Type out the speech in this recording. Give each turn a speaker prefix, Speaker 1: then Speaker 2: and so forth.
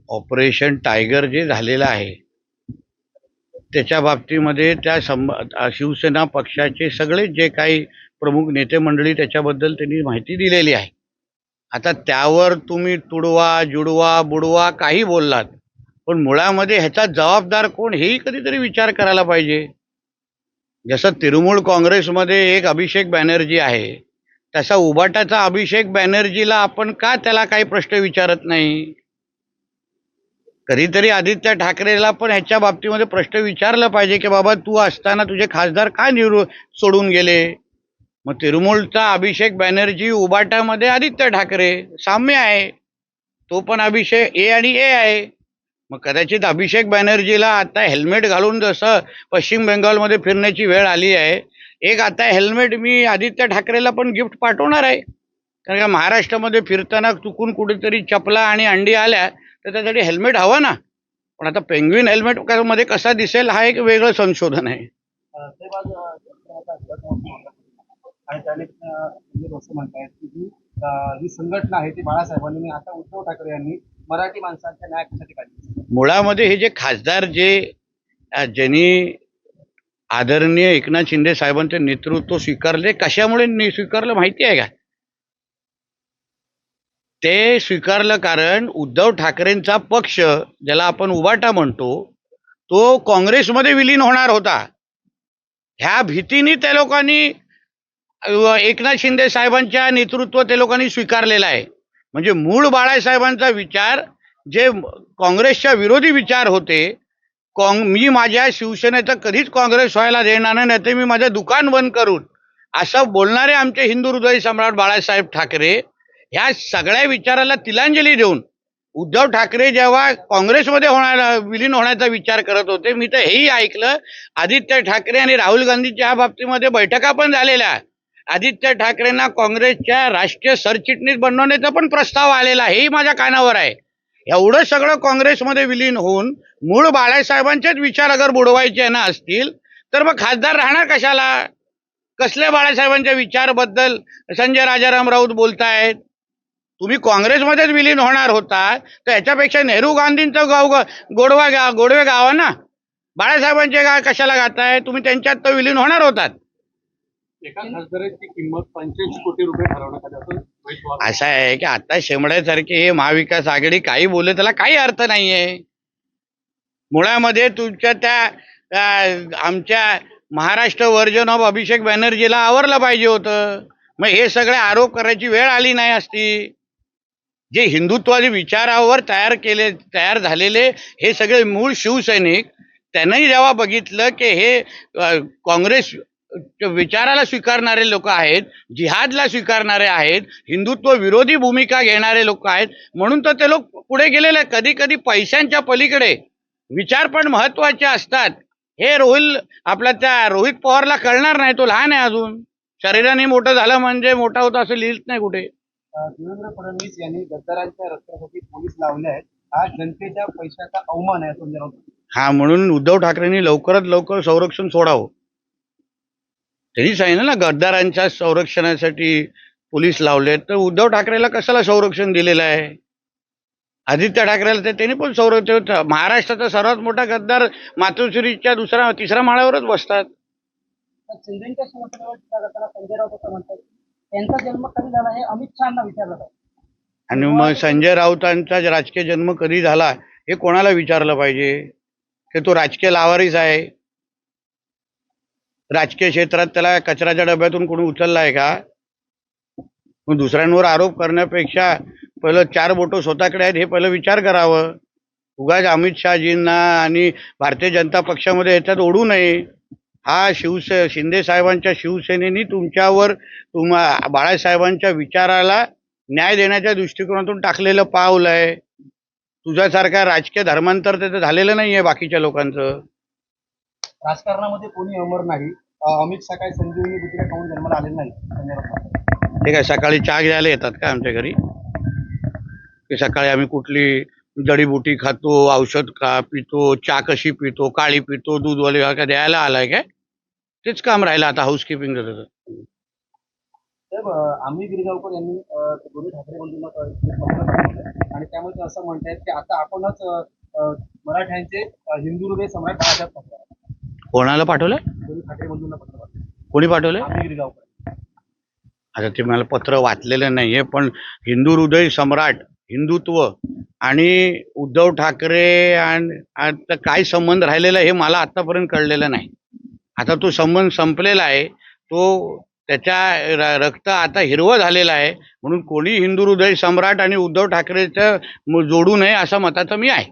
Speaker 1: Operation tiger जे झालेलं आहे त्याच्या बाबतीमध्ये शिवसेना पक्षाचे सगळे जे काही प्रमुख नेते मंडळी त्याच्याबद्दल त्यांनी माहिती दिलेली आहे. आता त्यावर तुम्ही तुडवा जुडवा बुडवा काही बोललात, पण मुळामध्ये ह्याचा जबाबदार कोण हेही कधीतरी विचार करायला पाहिजे. जसं तृणमूल काँग्रेसमध्ये एक अभिषेक बॅनर्जी आहे, तसा उबाटाचा अभिषेक बॅनर्जीला आपण का त्याला काही प्रश्न विचारत नाही? कधीतरी आदित्य ठाकरेला पण ह्याच्या बाबतीमध्ये प्रश्न विचारला पाहिजे की बाबा तू असताना तुझे खासदार का सोडून गेले. मग तृणमूलचा अभिषेक बॅनर्जी, उबाटामध्ये आदित्य ठाकरे, साम्य आहे. तो पण अभिषेक ए आणि ए आहे. मग कदाचित अभिषेक बॅनर्जीला आता हेल्मेट घालून जसं पश्चिम बेंगॉलमध्ये फिरण्याची वेळ आली आहे, एक आता हेल्मेट मी आदित्य ठाकरेला पण गिफ्ट पाठवणार आहे. कारण का महाराष्ट्रामध्ये फिरताना चुकून कुठेतरी चपला आणि अंडी आल्या तर त्यासाठी हेल्मेट हवं ना. पण आता पेंग्विन हेल्मेट मध्ये कसा दिसेल हा एक वेगळं संशोधन आहे.
Speaker 2: आणि त्याने असं म्हणतायत की ही संघटना आहे ती बाळासाहेबांनी आता उद्धव ठाकरे यांनी मराठी माणसांच्या न्यायासाठी काढली.
Speaker 1: मुळामध्ये हे जे खासदार ज्यांनी आदरणीय एकनाथ शिंदे साहेबांचे नेतृत्व स्वीकारले, कशामुळे स्वीकारलं माहिती आहे का? ते स्वीकारलं कारण उद्धव ठाकरेंचा पक्ष, ज्याला आपण उबाटा म्हणतो, तो काँग्रेसमध्ये विलीन होणार होता. ह्या भीतीने त्या लोकांनी एकनाथ शिंदे साहेबांच्या नेतृत्व ते लोकांनी स्वीकारलेला आहे. म्हणजे मूळ बाळासाहेबांचा विचार जे काँग्रेसच्या विरोधी विचार होते, मी माझ्या शिवसेनेचं कधीच काँग्रेस व्हायला देणार नाही, ते मी माझं दुकान बंद करून, असं बोलणारे आमचे हिंदू हृदय सम्राट बाळासाहेब ठाकरे, ह्या सगळ्या विचाराला तिलांजली देऊन उद्धव ठाकरे जेव्हा काँग्रेसमध्ये विलीन होण्याचा विचार करत होते, मी तर हेही ऐकलं आदित्य ठाकरे आणि राहुल गांधीच्या बाबतीमध्ये बैठका पण झालेल्या. आदित्य ठाकरेंना काँग्रेसच्या राष्ट्रीय सरचिटणीस बनवण्याचा पण प्रस्ताव आलेला, हेही माझ्या कानावर आहे. एवढं सगळं काँग्रेसमध्ये विलीन होऊन मूळ बाळासाहेबांचेच विचार अगर बुडवायचे ना असतील तर मग खासदार राहणार कशाला? कसले बाळासाहेबांच्या विचारबद्दल संजय राजाराम राऊत बोलतायत? तुम्ही काँग्रेसमध्येच विलीन होणार होता तर याच्यापेक्षा नेहरू गांधींचं गोडवे गावा ना. बाळासाहेबांचे गाव कशाला गाताय तुम्ही? त्यांच्यात तर विलीन होणार होतात.
Speaker 2: एका खासदाराची किंमत 85 कोटी रुपये ठरवण्यात आलं.
Speaker 1: असं आहे की आता शेमड्यासारखे हे महाविकास आघाडी काही बोलले त्याला काही अर्थ नाहीये. मुळामध्ये तुमच्या त्या आमच्या महाराष्ट्र व्हर्जन ऑफ अभिषेक बॅनर्जीला आवरलं पाहिजे होतं. मग हे सगळे आरोप करायची वेळ आली नाही असती. जे हिंदुत्वादी विचारावर तयार झालेले हे सगळे मूळ शिवसैनिक, त्यांनाही जेव्हा बघितलं की हे काँग्रेस विचाराला स्वीकारणारे लोक आहेत, जिहादला स्वीकारणारे आहेत, हिंदुत्व विरोधी भूमिका घेणारे लोक आहेत, म्हणून तर ते लोक पुढे गेलेले. कधी कधी पैशांच्या पलीकडे विचार पण महत्वाचे असतात. हे रोहित पवारला कळणार नाही. तो लहान आहे अजून, शरीराने मोठं झालं म्हणजे मोठा होता असं लिहित नाही कुठे.
Speaker 2: देवेंद्र फडणवीस यांनी गद्दारांच्या रस्त्यासाठी पोलीस लावले आहेत, हा जनतेच्या पैशाचा अवमान आहे संजय राऊत.
Speaker 1: हा, म्हणून उद्धव ठाकरेंनी लवकरात लवकर संरक्षण सोडावं. त्यांनी सांगितलं ना गद्दारांच्या संरक्षणासाठी पोलीस लावले, तर उद्धव ठाकरेला कशाला संरक्षण दिलेलं आहे? आदित्य ठाकरेला तर त्यांनी पण संरक्षण. महाराष्ट्राचा सर्वात मोठा गद्दार मातोश्रीच्या तिसऱ्या माळ्यावरच बसतात.
Speaker 2: शिंदेच्या समर्थनावर टीका करताना संजय राऊत असं म्हणतात त्यांचा जन्म कधी झाला हे अमित शहाना विचारलं पाहिजे.
Speaker 1: आणि मग संजय राऊतांचा राजकीय जन्म कधी झाला हे कोणाला विचारलं पाहिजे? की तो राजकीय लावारीस आहे? राजकीय क्षेत्रात त्याला कचऱ्याच्या डब्यातून कोणी उचलला आहे का? मग दुसऱ्यांवर आरोप करण्यापेक्षा पहिलं 4 बोटं स्वतःकडे आहेत हे पहिलं विचार करावं. उगाच अमित शहाजींना आणि भारतीय जनता पक्षामध्ये याच्यात ओढू नये. हा शिंदे साहेबांच्या शिवसेनेनी तुमच्यावर बाळासाहेबांच्या विचाराला न्याय देण्याच्या दृष्टिकोनातून टाकलेलं पाऊल आहे. तुझ्यासारखा राजकीय धर्मांतर त्याचं झालेलं नाहीये बाकीच्या लोकांचं.
Speaker 2: राजकारणामध्ये कोणी अमर नाही. अमित शहा काय संजीवनी बुटीला खाऊन जन्माला आले नाही.
Speaker 1: ते काय सकाळी चहा घ्यायला येतात का आमच्या घरी? की सकाळी आम्ही कुठली जडीबुटी खातो, औषध पितो, चहा कशी पितो, काळी पितो, दूधवाले का द्यायला आलाय काय? तेच काम राहिलं आता हाऊसकीपिंग.
Speaker 2: साहेब, आम्ही गिरगावकर यांनी दोन्ही ठाकरे बंधूंना एक पत्र पाठवलं आणि त्यामध्ये ते असं म्हणतायत की आता आपणच मराठ्यांचे हिंदू हृदय सम्राट बाळासाहेब ठाकरे
Speaker 1: कोणाला पाठवलं?
Speaker 2: दोन्ही ठाकरे बंधूंना पत्र पाठवलं.
Speaker 1: कोणी पाठवलं?
Speaker 2: आम्ही गिरगावकर.
Speaker 1: आता ते मला पत्र वाचलेलं नाहीये, पण हिंदू हृदय सम्राट, हिंदुत्व आणि उद्धव ठाकरे आणि आता काय संबंध राहिलेला हे मला आतापर्यंत कळलेलं नाही. आता तो संबंध संपलेला आहे. तो त्याच्या रक्त आता हिरवं झालेलं आहे. म्हणून कोणी हिंदू हृदय सम्राट आणि उद्धव ठाकरेचं जोडू नये असं मताचं मी आहे.